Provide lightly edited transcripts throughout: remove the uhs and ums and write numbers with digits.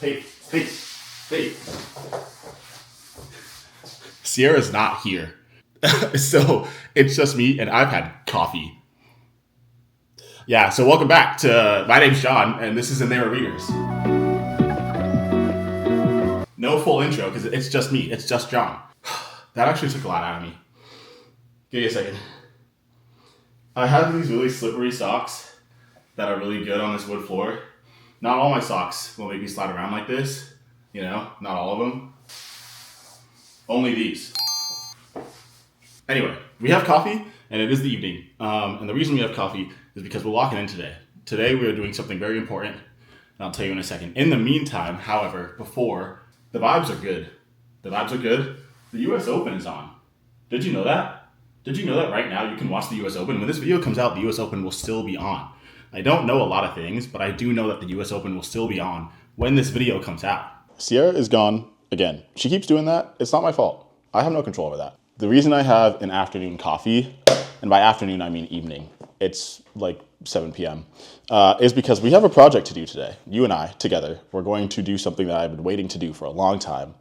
Hey. Sierra's not here. So it's just me, and I've had coffee. Yeah, so welcome back to my name's John, and this is In There Readers. No full intro because it's just me. It's just John. That actually took a lot out of me. Give me a second. I have these really slippery socks that are really good on this wood floor. Not all my socks will make me slide around like this. You know, not all of them. Only these. Anyway, we have coffee, and it is the evening. And the reason we have coffee is because we're locking in today. Today we are doing something very important, and I'll tell you in a second. In the meantime, however, before, the vibes are good. The vibes are good. The US Open is on. Did you know that? Did you know that right now you can watch the US Open? When this video comes out, the US Open will still be on. I don't know a lot of things, but I do know that the US Open will still be on when this video comes out. Sierra is gone again. She keeps doing that. It's not my fault. I have no control over that. The reason I have an afternoon coffee, and by afternoon I mean evening, it's like 7 p.m., is because we have a project to do today. You and I, together, we're going to do something that I've been waiting to do for a long time.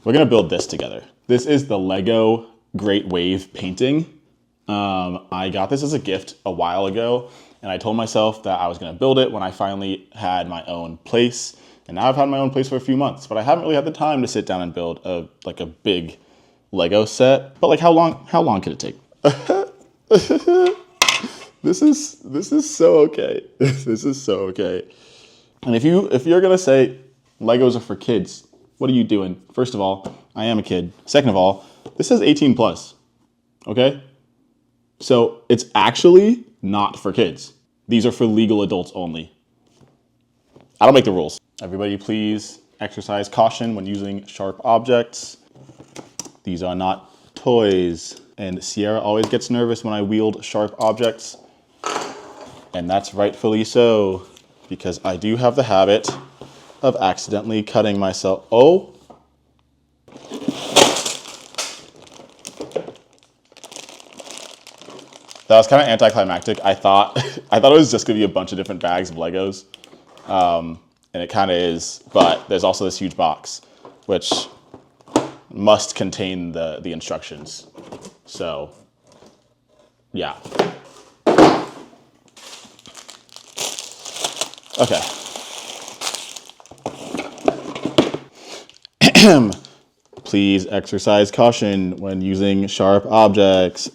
We're gonna build this together. This is the Lego Great Wave painting. I got this as a gift a while ago, and I told myself that I was gonna build it when I finally had my own place. And now I've had my own place for a few months, but I haven't really had the time to sit down and build a big Lego set. But like, how long could it take? This is so okay. This is so okay. And if you're gonna say Legos are for kids, what are you doing? First of all, I am a kid. Second of all, this says 18 plus. Okay? So it's actually not for kids. These are for legal adults only. I don't make the rules. Everybody please exercise caution when using sharp objects. These are not toys. And Sierra always gets nervous when I wield sharp objects. And that's rightfully so, because I do have the habit of accidentally cutting myself. Oh. That was kind of anticlimactic. I thought it was just gonna be a bunch of different bags of Legos. And it kind of is, but there's also this huge box, which must contain the instructions. So, yeah. Okay. Please exercise caution when using sharp objects.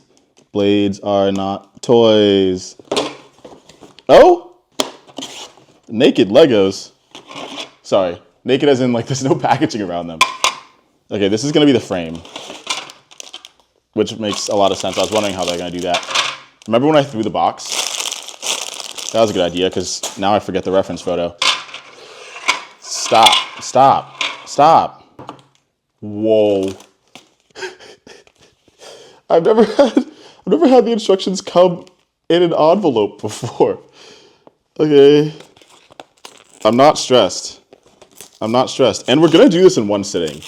Blades are not toys. Oh! Naked Legos. Sorry, naked as in like there's no packaging around them. Okay, this is gonna be the frame, which makes a lot of sense. I was wondering how they're gonna do that. Remember when I threw the box? That was a good idea, because now I forget the reference photo. Stop. Whoa. I've never had the instructions come in an envelope before. Okay. I'm not stressed. And we're gonna do this in one sitting.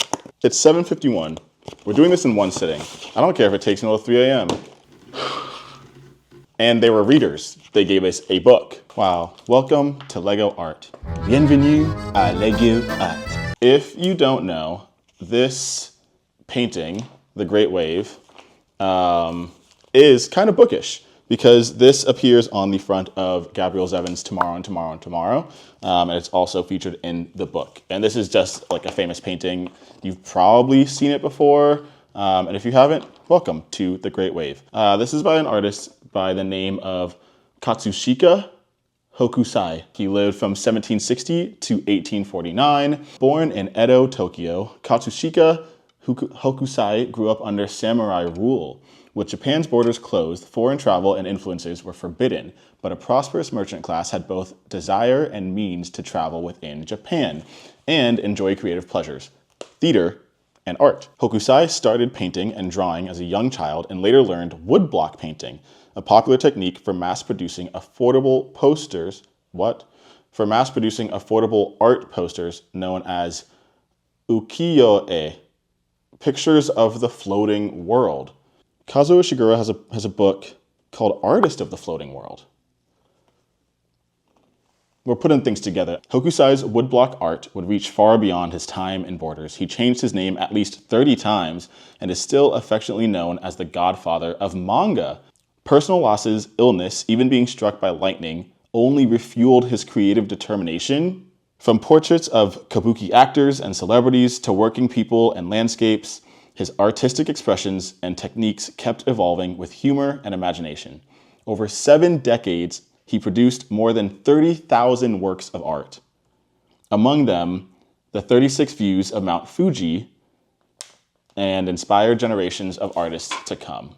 It's 7:51. We're doing this in one sitting. I don't care if it takes until 3 a.m. And they were readers. They gave us a book. Wow. Welcome to Lego Art. Bienvenue à Lego Art. If you don't know, this painting, The Great Wave, is kind of bookish, because this appears on the front of Gabrielle Zevin's Tomorrow and Tomorrow and Tomorrow. And it's also featured in the book. And this is just like a famous painting. You've probably seen it before. And if you haven't, welcome to The Great Wave. This is by an artist by the name of Katsushika Hokusai. He lived from 1760 to 1849. Born in Edo, Tokyo, Katsushika Hokusai grew up under samurai rule. With Japan's borders closed, foreign travel and influences were forbidden, but a prosperous merchant class had both desire and means to travel within Japan and enjoy creative pleasures, theater, and art. Hokusai started painting and drawing as a young child and later learned woodblock painting, a popular technique for mass-producing affordable posters. For mass-producing affordable art posters known as ukiyo-e, pictures of the floating world. Kazuo Ishiguro has a book called Artist of the Floating World. We're putting things together. Hokusai's woodblock art would reach far beyond his time and borders. He changed his name at least 30 times and is still affectionately known as the godfather of manga. Personal losses, illness, even being struck by lightning only refueled his creative determination. From portraits of kabuki actors and celebrities to working people and landscapes, his artistic expressions and techniques kept evolving with humor and imagination. Over 7 decades, he produced more than 30,000 works of art. Among them, the 36 views of Mount Fuji and inspired generations of artists to come.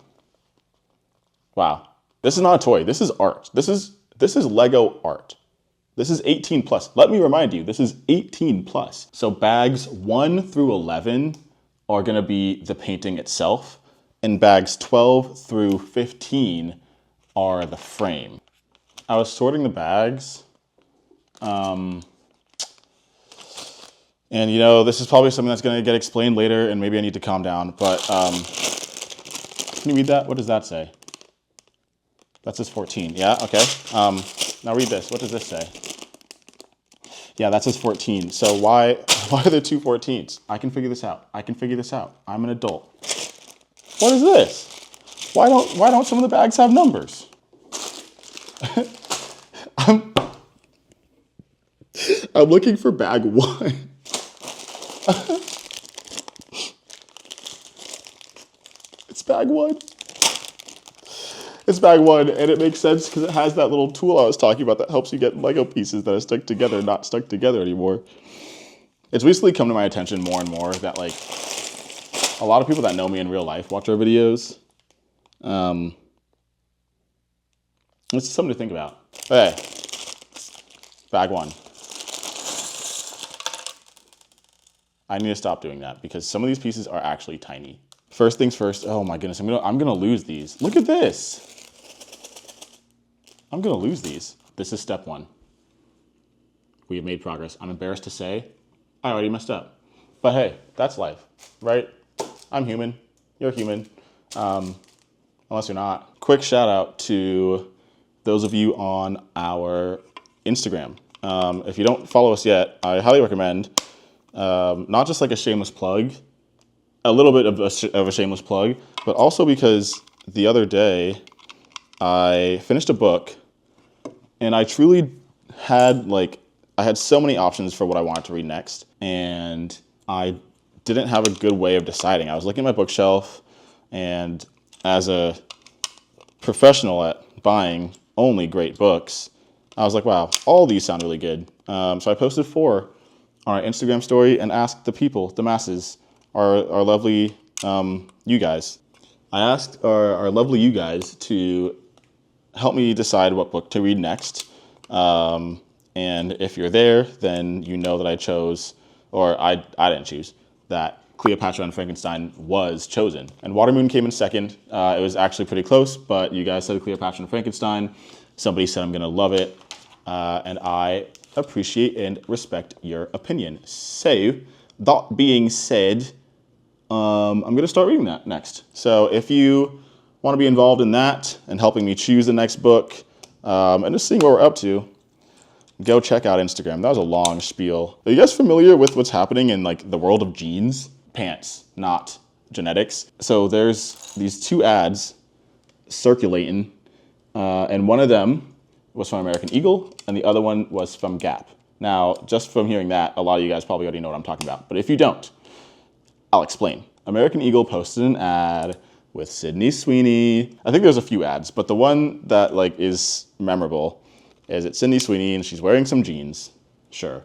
Wow. This is not a toy. This is art. This is Lego art. This is 18 plus. Let me remind you, this is 18 plus. So bags 1 through 11 are going to be the painting itself, and bags 12 through 15 are the frame. I was sorting the bags, and you know, this is probably something that's going to get explained later, and maybe I need to calm down, but can you read that? What does that say? That says 14, yeah, okay. Now read this, what does this say? Yeah, that says 14, so why are there 2 14s? I can figure this out, I'm an adult. What is this? Why don't some of the bags have numbers? I'm looking for bag 1. It's bag 1. It's bag 1, and it makes sense because it has that little tool I was talking about that helps you get Lego pieces that are stuck together, not stuck together anymore. It's recently come to my attention more and more that like a lot of people that know me in real life watch our videos. It's something to think about. Hey, bag 1. I need to stop doing that because some of these pieces are actually tiny. First things first, oh my goodness, I'm gonna lose these. Look at this. I'm gonna lose these. This is step 1. We have made progress. I'm embarrassed to say, I already messed up. But hey, that's life, right? I'm human, you're human, unless you're not. Quick shout out to those of you on our Instagram. If you don't follow us yet, I highly recommend, not just like a shameless plug, a little bit of a shameless plug, but also because the other day I finished a book and I truly had I had so many options for what I wanted to read next, and I didn't have a good way of deciding. I was looking at my bookshelf, and as a professional at buying only great books, I was like, wow, all these sound really good. So I posted 4 on our Instagram story and asked the people, the masses, our lovely you guys. I asked our lovely you guys to help me decide what book to read next. And if you're there, then you know that I chose, or I didn't choose, that Cleopatra and Frankenstein was chosen. And Watermoon came in second. It was actually pretty close, but you guys said Cleopatra and Frankenstein. Somebody said I'm gonna love it. And I appreciate and respect your opinion. So, that being said, I'm gonna start reading that next. So if you wanna be involved in that and helping me choose the next book, and just seeing what we're up to, go check out Instagram. That was a long spiel. Are you guys familiar with what's happening in like the world of jeans? Pants, not genetics. So there's these 2 ads circulating, and one of them was from American Eagle, and the other one was from Gap. Now, just from hearing that, a lot of you guys probably already know what I'm talking about. But if you don't, I'll explain. American Eagle posted an ad with Sydney Sweeney. I think there's a few ads, but the one that is memorable is it's Sydney Sweeney and she's wearing some jeans, sure.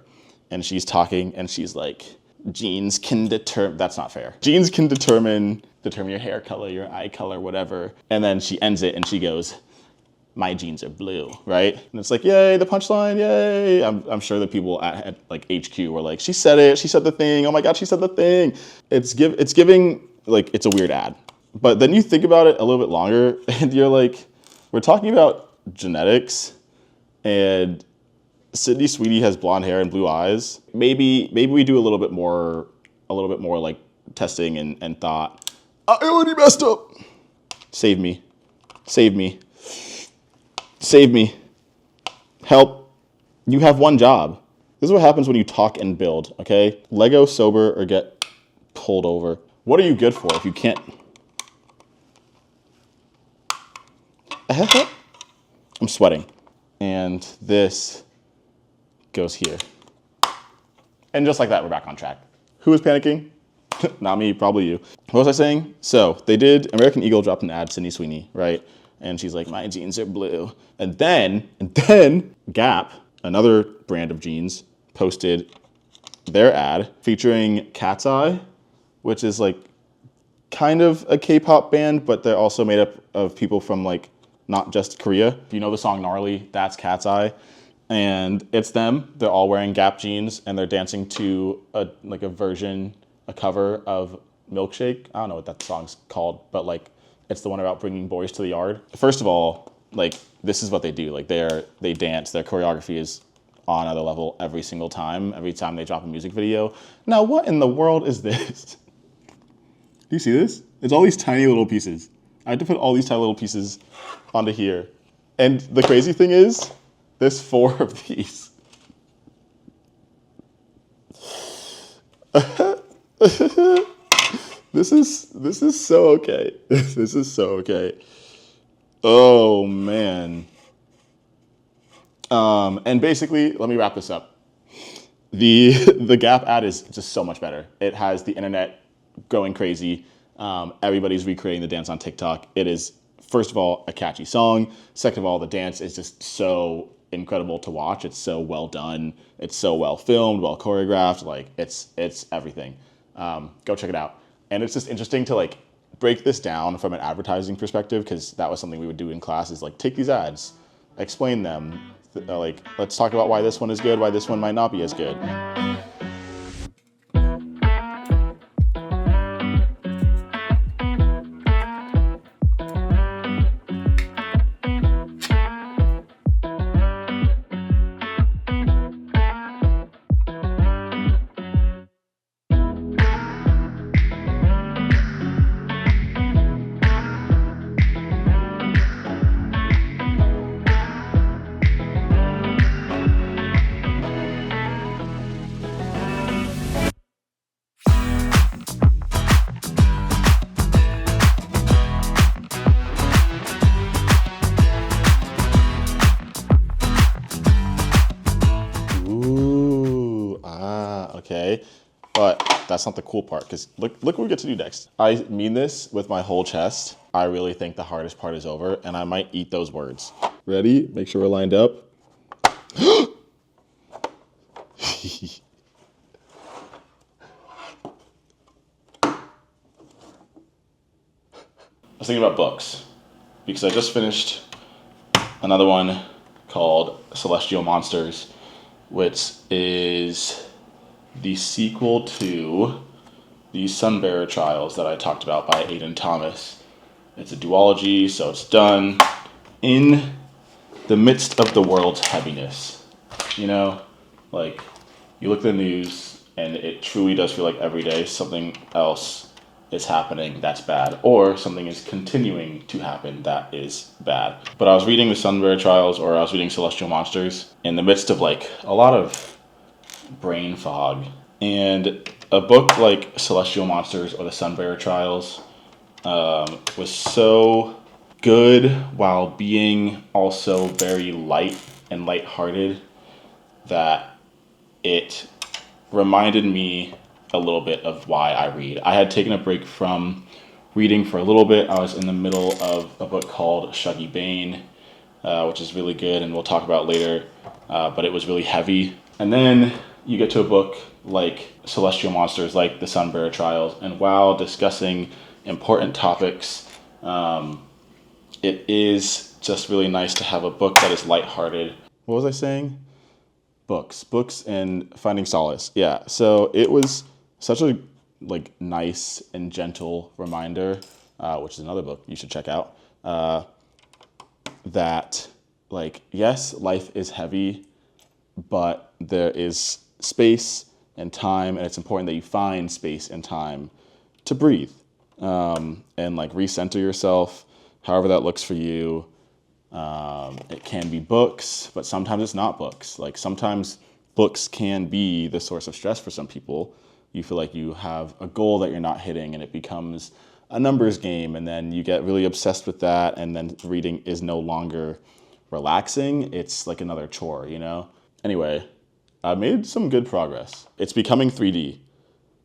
And she's talking and she's like, jeans can determine, that's not fair. Jeans can determine your hair color, your eye color, whatever. And then she ends it and she goes, my jeans are blue, right? And it's like, yay, the punchline, yay. I'm sure the people at HQ were like, she said it, she said the thing, oh my God, she said the thing. It's giving, it's a weird ad. But then you think about it a little bit longer and you're like, we're talking about genetics and Sydney Sweeney has blonde hair and blue eyes. Maybe we do a little bit more testing and thought, I already messed up. Save me. Help. You have one job. This is what happens when you talk and build, okay? Lego sober or get pulled over. What are you good for if you can't? I'm sweating. And this goes here. And just like that, we're back on track. Who was panicking? Not me, probably you. What was I saying? So they did, American Eagle dropped an ad, Sydney Sweeney, right? And she's like, my jeans are blue. And then Gap, another brand of jeans, posted their ad featuring Cat's Eye, which is like kind of a K-pop band, but they're also made up of people from like not just Korea. If you know the song Gnarly, that's Cat's Eye. And it's them. They're all wearing Gap jeans and they're dancing to a cover of Milkshake. I don't know what that song's called, but like it's the one about bringing boys to the yard. First of all, like this is what they do. Like they dance. Their choreography is on another level every single time. Every time they drop a music video. Now, what in the world is this? Do you see this? It's all these tiny little pieces. I had to put all these tiny little pieces onto here. And the crazy thing is, there's 4 of these. This is so okay. This is so okay. Oh man. And basically, let me wrap this up. The Gap ad is just so much better. It has the internet going crazy. Everybody's recreating the dance on TikTok. It is, first of all, a catchy song. Second of all, the dance is just so incredible to watch. It's so well done. It's so well filmed, well choreographed. Like it's everything. Go check it out. And it's just interesting to like break this down from an advertising perspective, because that was something we would do in class, is like take these ads, explain them, like let's talk about why this one is good, why this one might not be as good. Okay, but that's not the cool part, because look what we get to do next. I mean this with my whole chest. I really think the hardest part is over, and I might eat those words. Ready? Make sure we're lined up. I was thinking about books, because I just finished another one called Celestial Monsters, which is the sequel to the Sunbearer Trials that I talked about by Aidan Thomas. It's a duology, so it's done in the midst of the world's heaviness. You know, like you look at the news and it truly does feel like every day something else is happening that's bad, or something is continuing to happen that is bad. But I was reading the Sunbearer Trials, or I was reading Celestial Monsters, in the midst of like a lot of brain fog. And a book like Celestial Monsters or the Sunbearer Trials was so good while being also very light and lighthearted that it reminded me a little bit of why I read. I had taken a break from reading for a little bit. I was in the middle of a book called Shuggy Bane, which is really good and we'll talk about later, but it was really heavy. And then you get to a book like Celestial Monsters, like the Sunbearer Trials, and while discussing important topics, it is just really nice to have a book that is lighthearted. What was I saying? Books and finding solace. Yeah, so it was such a like nice and gentle reminder, which is another book you should check out, that like, yes, life is heavy, but there is space and time, and it's important that you find space and time to breathe, and like recenter yourself, however that looks for you, It can be books, but sometimes it's not books. Like sometimes books can be the source of stress for some people. You feel like you have a goal that you're not hitting and it becomes a numbers game, and then you get really obsessed with that, and then reading is no longer relaxing. It's like another chore, you know? Anyway, I made some good progress. It's becoming 3D.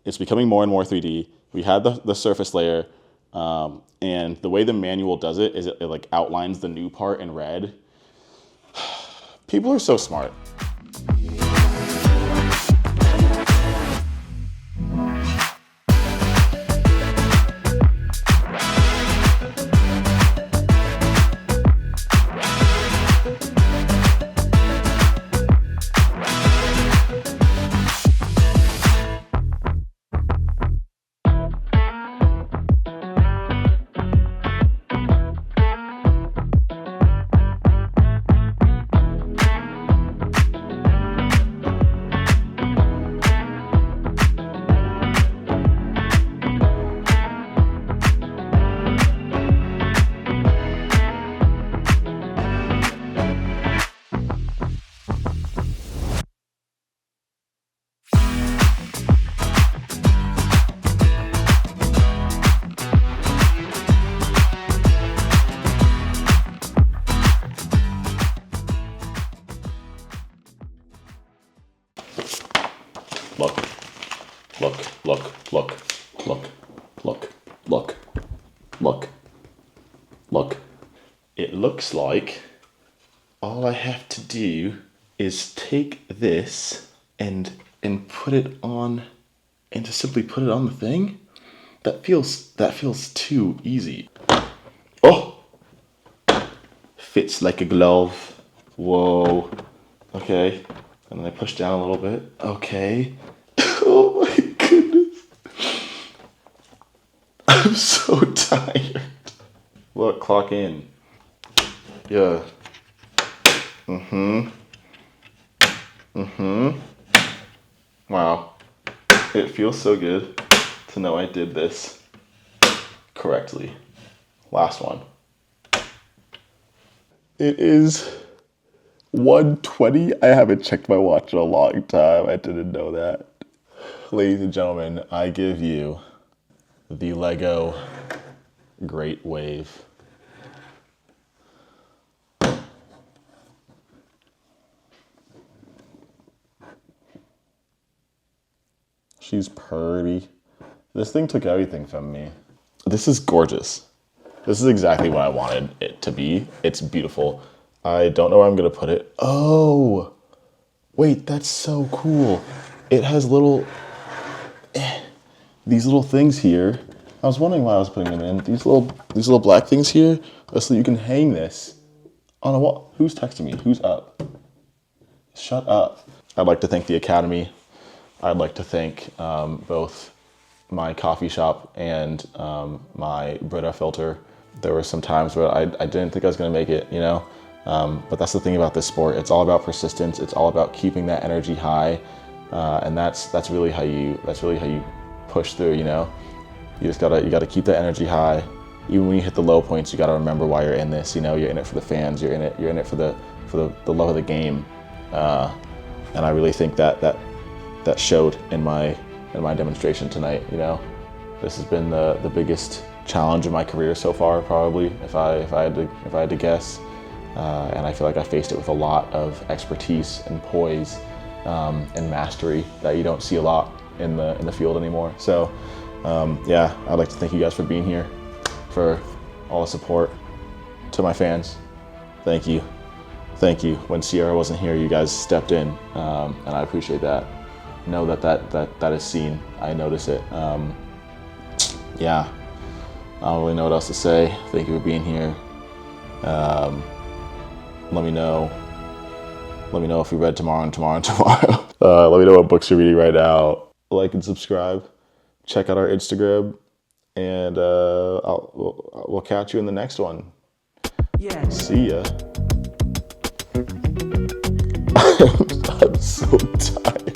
It's becoming more and more 3D. We had the surface layer, and the way the manual does it is it like outlines the new part in red. People are so smart. Look, look, look, look, look, look, look, look, look. It looks like all I have to do is take this and put it on, and just simply put it on the thing. That feels too easy. Oh, fits like a glove. Whoa. Okay. And then I push down a little bit. Okay. Oh my goodness. I'm so tired. Look, clock in. Yeah. Wow. It feels so good to know I did this correctly. Last one. It is 1:20. I haven't checked my watch in a long time. I didn't know that. Ladies and gentlemen, I give you the Lego Great Wave. She's pretty. This thing took everything from me. This is gorgeous. This is exactly what I wanted it to be. It's beautiful. I don't know where I'm gonna put it. Oh, wait, that's so cool. It has these little things here. I was wondering why I was putting them in. These little black things here, so you can hang this on a wall. Who's texting me? Who's up? Shut up. I'd like to thank the Academy. I'd like to thank both my coffee shop and my Brita filter. There were some times where I didn't think I was gonna make it, you know? But that's the thing about this sport. It's all about persistence. It's all about keeping that energy high, and that's really how you push through. You know, you gotta keep that energy high. Even when you hit the low points, you gotta remember why you're in this. You know, you're in it for the fans. You're in it for the love of the game. And I really think that showed in my demonstration tonight. You know, this has been the biggest challenge of my career so far, probably, if I had to guess. And I feel like I faced it with a lot of expertise and poise and mastery that you don't see a lot in the field anymore. So yeah, I'd like to thank you guys for being here, for all the support. To my fans, thank you. When Sierra wasn't here, you guys stepped in, and I appreciate that. Know that is seen. I notice it. Yeah, I don't really know what else to say. Thank you for being here. Let me know if you read tomorrow. Let me know what books you're reading right now. Like and subscribe. Check out our Instagram, and we'll catch you in the next one. Yeah. See ya. I'm so tired.